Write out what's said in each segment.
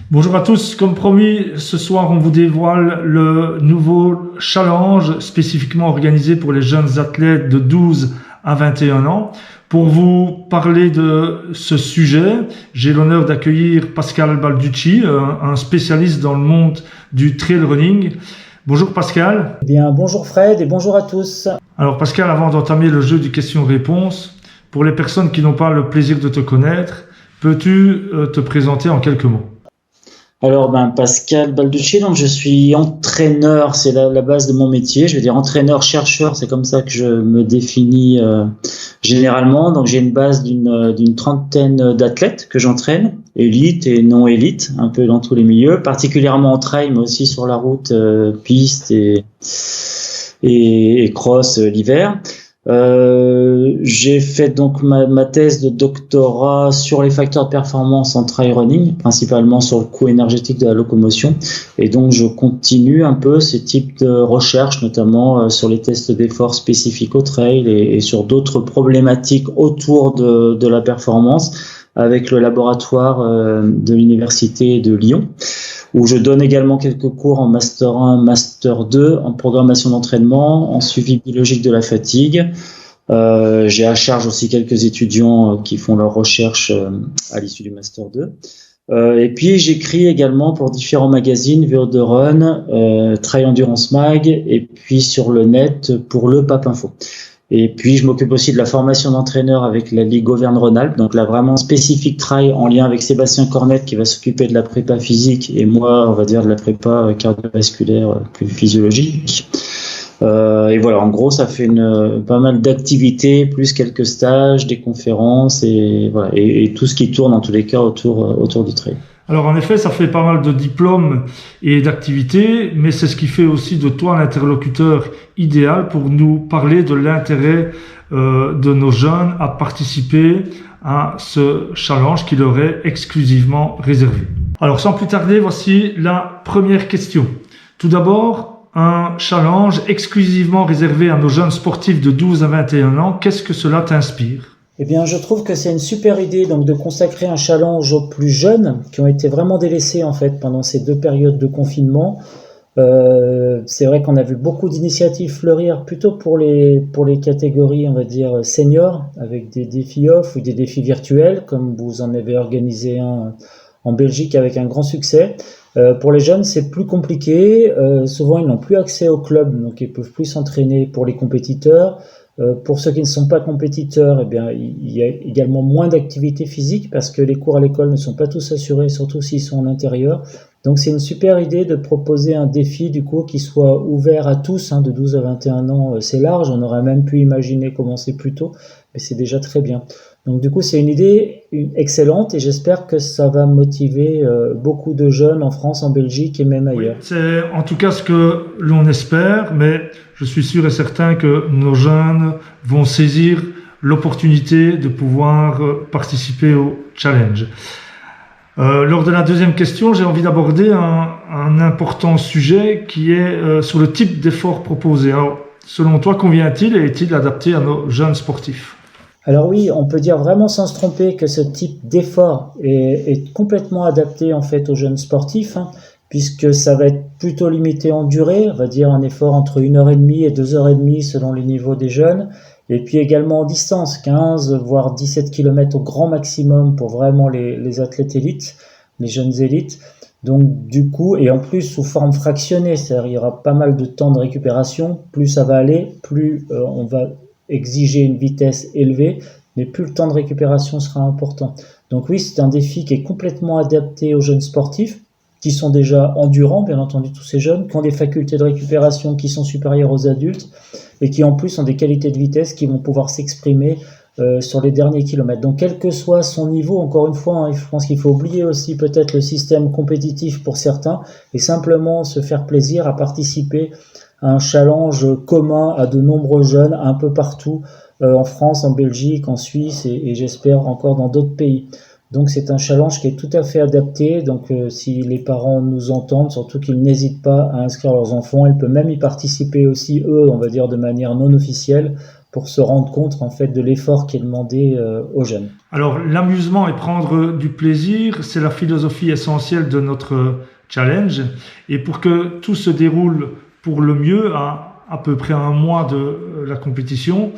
Bonjour à tous, comme promis, ce soir on vous dévoile le nouveau challenge spécifiquement organisé pour les jeunes athlètes de 12 à 21 ans. Pour vous parler de ce sujet, j'ai l'honneur d'accueillir Pascal Balducci, un spécialiste dans le monde du trail running. Bonjour Pascal. Eh bien, bonjour Fred et bonjour à tous. Alors Pascal, avant d'entamer le jeu du question-réponse, pour les personnes qui n'ont pas le plaisir de te connaître, peux-tu te présenter en quelques mots ? Alors, Pascal Balducci, donc je suis entraîneur, c'est la base de mon métier. Je veux dire entraîneur-chercheur, c'est comme ça que je me définis généralement. Donc, j'ai une base d'une trentaine d'athlètes que j'entraîne, élite et non élite, un peu dans tous les milieux, particulièrement en trail, mais aussi sur la route, piste et cross l'hiver. J'ai fait donc ma thèse de doctorat sur les facteurs de performance en trail running, principalement sur le coût énergétique de la locomotion, et donc je continue un peu ce type de recherche, notamment sur les tests d'effort spécifiques au trail et sur d'autres problématiques autour de la performance avec le laboratoire de l'université de Lyon, où je donne également quelques cours en Master 1, Master 2, en programmation d'entraînement, en suivi biologique de la fatigue. J'ai à charge aussi quelques étudiants qui font leur recherche à l'issue du Master 2. Et puis j'écris également pour différents magazines, VO de Run, Trail Endurance Mag, et puis sur le net pour le Pape Info. Et puis, je m'occupe aussi de la formation d'entraîneur avec la Ligue Auvergne-Rhône-Alpes, donc là vraiment spécifique trail en lien avec Sébastien Cornette qui va s'occuper de la prépa physique et moi, on va dire de la prépa cardiovasculaire plus physiologique. Et voilà, en gros, ça fait pas mal d'activités, plus quelques stages, des conférences et voilà, et tout ce qui tourne en tous les cas autour du trail. Alors en effet, ça fait pas mal de diplômes et d'activités, mais c'est ce qui fait aussi de toi l'interlocuteur idéal pour nous parler de l'intérêt de nos jeunes à participer à ce challenge qui leur est exclusivement réservé. Alors sans plus tarder, voici la première question. Tout d'abord, un challenge exclusivement réservé à nos jeunes sportifs de 12 à 21 ans, qu'est-ce que cela t'inspire ? Eh bien, je trouve que c'est une super idée donc de consacrer un challenge aux plus jeunes qui ont été vraiment délaissés en fait pendant ces 2 périodes de confinement. C'est vrai qu'on a vu beaucoup d'initiatives fleurir plutôt pour les catégories on va dire seniors avec des défis off ou des défis virtuels comme vous en avez organisé un en Belgique avec un grand succès. Pour les jeunes, c'est plus compliqué. Souvent, ils n'ont plus accès au club, donc ils peuvent plus s'entraîner pour les compétiteurs. Pour ceux qui ne sont pas compétiteurs, eh bien, il y a également moins d'activité physique parce que les cours à l'école ne sont pas tous assurés, surtout s'ils sont en intérieur. Donc, c'est une super idée de proposer un défi du coup qui soit ouvert à tous, de 12 à 21 ans. C'est large, on aurait même pu imaginer commencer plus tôt, mais c'est déjà très bien. Donc, du coup, c'est une idée excellente et j'espère que ça va motiver beaucoup de jeunes en France, en Belgique et même ailleurs. Oui, c'est en tout cas ce que l'on espère, mais je suis sûr et certain que nos jeunes vont saisir l'opportunité de pouvoir participer au challenge. Lors de la deuxième question, j'ai envie d'aborder un important sujet qui est sur le type d'effort proposé. Alors, selon toi, convient-il et est-il adapté à nos jeunes sportifs ? Alors oui, on peut dire vraiment sans se tromper que ce type d'effort est complètement adapté en fait aux jeunes sportifs, puisque ça va être plutôt limité en durée, on va dire un effort entre 1h30 et 2h30 selon les niveaux des jeunes, et puis également en distance, 15 voire 17 km au grand maximum pour vraiment les athlètes élites, les jeunes élites. Donc du coup, et en plus sous forme fractionnée, c'est-à-dire il y aura pas mal de temps de récupération, plus ça va aller, plus on va exiger une vitesse élevée, mais plus le temps de récupération sera important. Donc oui, c'est un défi qui est complètement adapté aux jeunes sportifs, qui sont déjà endurants, bien entendu tous ces jeunes, qui ont des facultés de récupération qui sont supérieures aux adultes, et qui en plus ont des qualités de vitesse qui vont pouvoir s'exprimer sur les derniers kilomètres. Donc quel que soit son niveau, encore une fois, je pense qu'il faut oublier aussi peut-être le système compétitif pour certains, et simplement se faire plaisir à participer un challenge commun à de nombreux jeunes un peu partout en France, en Belgique, en Suisse et j'espère encore dans d'autres pays. Donc c'est un challenge qui est tout à fait adapté. Donc si les parents nous entendent, surtout qu'ils n'hésitent pas à inscrire leurs enfants, ils peuvent même y participer aussi eux, on va dire de manière non officielle, pour se rendre compte en fait de l'effort qui est demandé aux jeunes. Alors, l'amusement et prendre du plaisir, c'est la philosophie essentielle de notre challenge. Et pour que tout se déroule pour le mieux, à peu près un mois de la compétition,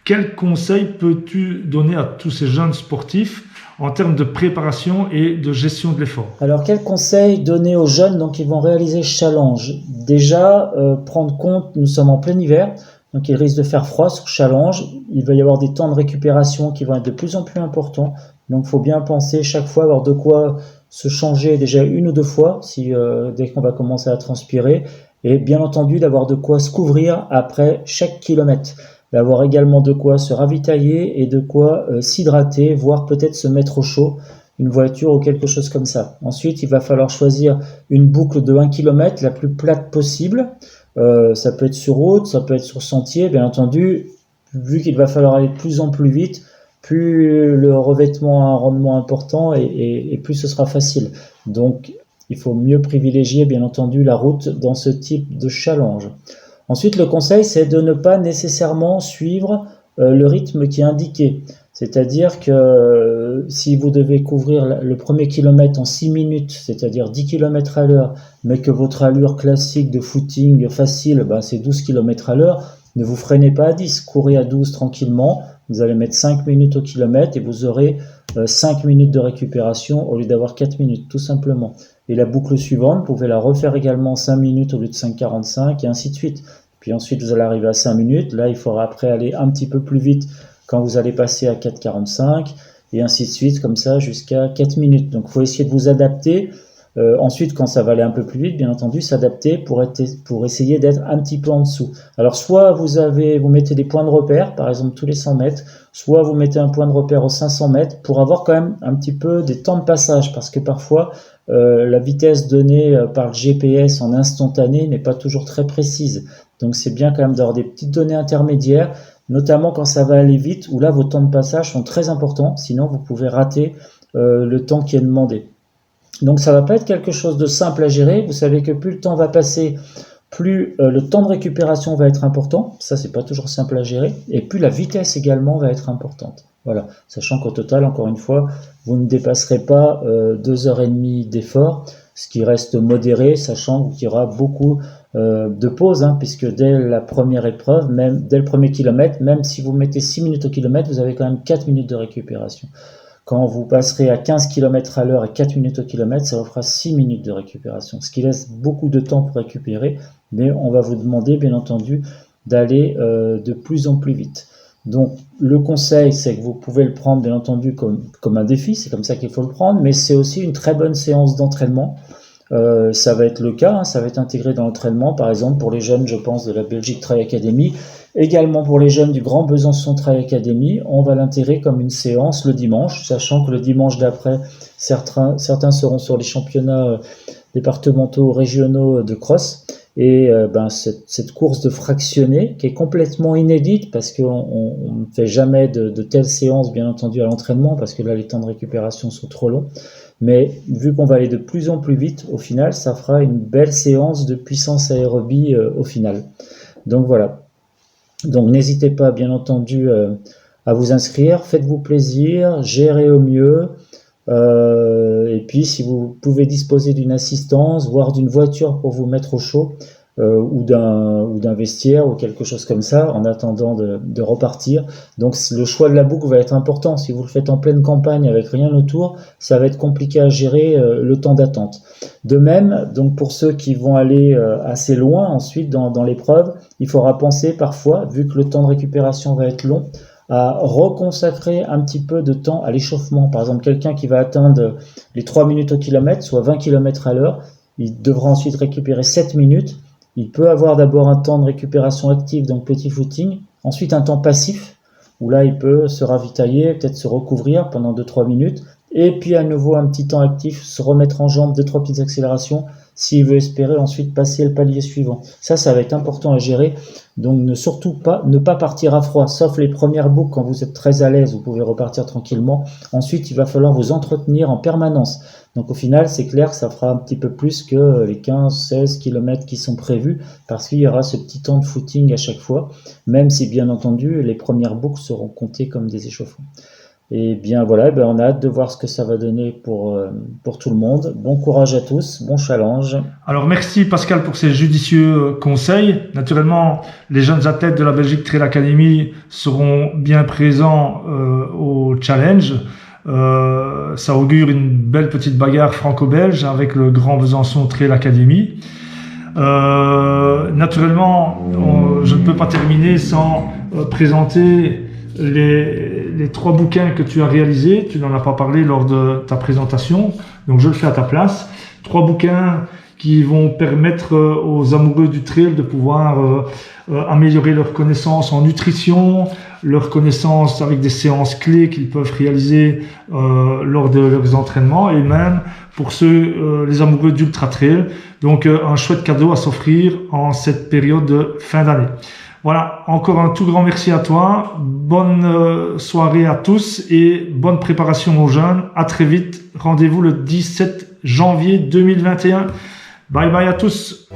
quels conseils peux-tu donner à tous ces jeunes sportifs en termes de préparation et de gestion de l'effort? Alors, quels conseils donner aux jeunes donc, qui vont réaliser ce challenge? Déjà, prendre compte, nous sommes en plein hiver, donc il risque de faire froid sur challenge. Il va y avoir des temps de récupération qui vont être de plus en plus importants. Donc, il faut bien penser chaque fois avoir de quoi se changer déjà une ou deux fois dès qu'on va commencer à transpirer. Et bien entendu, d'avoir de quoi se couvrir après chaque kilomètre. D'avoir également de quoi se ravitailler et de quoi s'hydrater, voire peut-être se mettre au chaud, une voiture ou quelque chose comme ça. Ensuite, il va falloir choisir une boucle de 1 km la plus plate possible. Ça peut être sur route, ça peut être sur sentier, bien entendu. Vu qu'il va falloir aller de plus en plus vite, plus le revêtement a un rendement important et plus ce sera facile. Donc, il faut mieux privilégier, bien entendu, la route dans ce type de challenge. Ensuite, le conseil, c'est de ne pas nécessairement suivre le rythme qui est indiqué. C'est-à-dire que si vous devez couvrir le premier kilomètre en 6 minutes, c'est-à-dire 10 km à l'heure, mais que votre allure classique de footing facile, c'est 12 km à l'heure, ne vous freinez pas à 10, courez à 12 tranquillement, vous allez mettre 5 minutes au kilomètre et vous aurez 5 minutes de récupération au lieu d'avoir 4 minutes, tout simplement. Et la boucle suivante, vous pouvez la refaire également en 5 minutes au lieu de 5,45 et ainsi de suite. Puis ensuite, vous allez arriver à 5 minutes. Là, il faudra après aller un petit peu plus vite quand vous allez passer à 4,45 et ainsi de suite, comme ça, jusqu'à 4 minutes. Donc, il faut essayer de vous adapter. Ensuite, quand ça va aller un peu plus vite, bien entendu, s'adapter pour essayer d'être un petit peu en dessous. Alors, soit vous mettez des points de repère, par exemple tous les 100 mètres, soit vous mettez un point de repère aux 500 mètres pour avoir quand même un petit peu des temps de passage, parce que parfois, la vitesse donnée par le GPS en instantané n'est pas toujours très précise. Donc, c'est bien quand même d'avoir des petites données intermédiaires, notamment quand ça va aller vite, où là, vos temps de passage sont très importants, sinon vous pouvez rater le temps qui est demandé. Donc ça va pas être quelque chose de simple à gérer. Vous savez que plus le temps va passer, plus le temps de récupération va être important. Ça, c'est pas toujours simple à gérer. Et plus la vitesse également va être importante. Voilà. Sachant qu'au total, encore une fois, vous ne dépasserez pas 2h30 d'effort, ce qui reste modéré, sachant qu'il y aura beaucoup de pauses, puisque dès la première épreuve, même dès le premier kilomètre, même si vous mettez 6 minutes au kilomètre, vous avez quand même 4 minutes de récupération. Quand vous passerez à 15 km à l'heure et 4 minutes au kilomètre, ça vous fera 6 minutes de récupération, ce qui laisse beaucoup de temps pour récupérer, mais on va vous demander, bien entendu, d'aller de plus en plus vite. Donc, le conseil, c'est que vous pouvez le prendre, bien entendu, comme un défi, c'est comme ça qu'il faut le prendre, mais c'est aussi une très bonne séance d'entraînement. Ça va être le cas, ça va être intégré dans l'entraînement, par exemple pour les jeunes, je pense, de la Belgique Trail Academy, également pour les jeunes du Grand Besançon Trail Academy, on va l'intégrer comme une séance le dimanche, sachant que le dimanche d'après, certains seront sur les championnats départementaux, régionaux de cross, et cette course de fractionné, qui est complètement inédite, parce qu'on ne fait jamais de telles séances, bien entendu, à l'entraînement, parce que là, les temps de récupération sont trop longs. Mais vu qu'on va aller de plus en plus vite, au final, ça fera une belle séance de puissance aérobie au final. Donc voilà. Donc n'hésitez pas, bien entendu, à vous inscrire. Faites-vous plaisir, gérez au mieux. Et puis, si vous pouvez disposer d'une assistance, voire d'une voiture pour vous mettre au chaud, ou d'un vestiaire ou quelque chose comme ça en attendant de repartir. Donc le choix de la boucle va être important. Si vous le faites en pleine campagne avec rien autour, ça va être compliqué à gérer le temps d'attente. De même, donc pour ceux qui vont aller assez loin ensuite dans l'épreuve, il faudra penser parfois, vu que le temps de récupération va être long, à reconsacrer un petit peu de temps à l'échauffement. Par exemple, quelqu'un qui va atteindre les 3 minutes au kilomètre, soit 20 km à l'heure, il devra ensuite récupérer 7 minutes. Il peut avoir d'abord un temps de récupération active, donc petit footing, ensuite un temps passif, où là il peut se ravitailler, peut-être se recouvrir pendant 2-3 minutes, Et puis à nouveau un petit temps actif, se remettre en jambe, 2-3 petites accélérations, s'il veut espérer ensuite passer le palier suivant. Ça va être important à gérer. Donc ne pas partir à froid, sauf les premières boucles quand vous êtes très à l'aise, vous pouvez repartir tranquillement. Ensuite, il va falloir vous entretenir en permanence. Donc au final, c'est clair que ça fera un petit peu plus que les 15-16 km qui sont prévus, parce qu'il y aura ce petit temps de footing à chaque fois, même si bien entendu, les premières boucles seront comptées comme des échauffements. Et bien voilà, on a hâte de voir ce que ça va donner pour tout le monde. Bon courage à tous, bon challenge. Alors merci Pascal pour ces judicieux conseils. Naturellement, les jeunes athlètes de la Belgique Trail Academy seront bien présents au challenge. Ça augure une belle petite bagarre franco-belge avec le Grand Besançon Trail Academy. Naturellement, je ne peux pas terminer sans présenter les 3 bouquins que tu as réalisés. Tu n'en as pas parlé lors de ta présentation, donc je le fais à ta place. 3 bouquins qui vont permettre aux amoureux du trail de pouvoir améliorer leurs connaissances en nutrition, leurs connaissances avec des séances clés qu'ils peuvent réaliser lors de leurs entraînements, et même pour ceux, les amoureux d'ultra trail. Donc un chouette cadeau à s'offrir en cette période de fin d'année. Voilà, encore un tout grand merci à toi. Bonne soirée à tous et bonne préparation aux jeunes. À très vite. Rendez-vous le 17 janvier 2021. Bye bye à tous.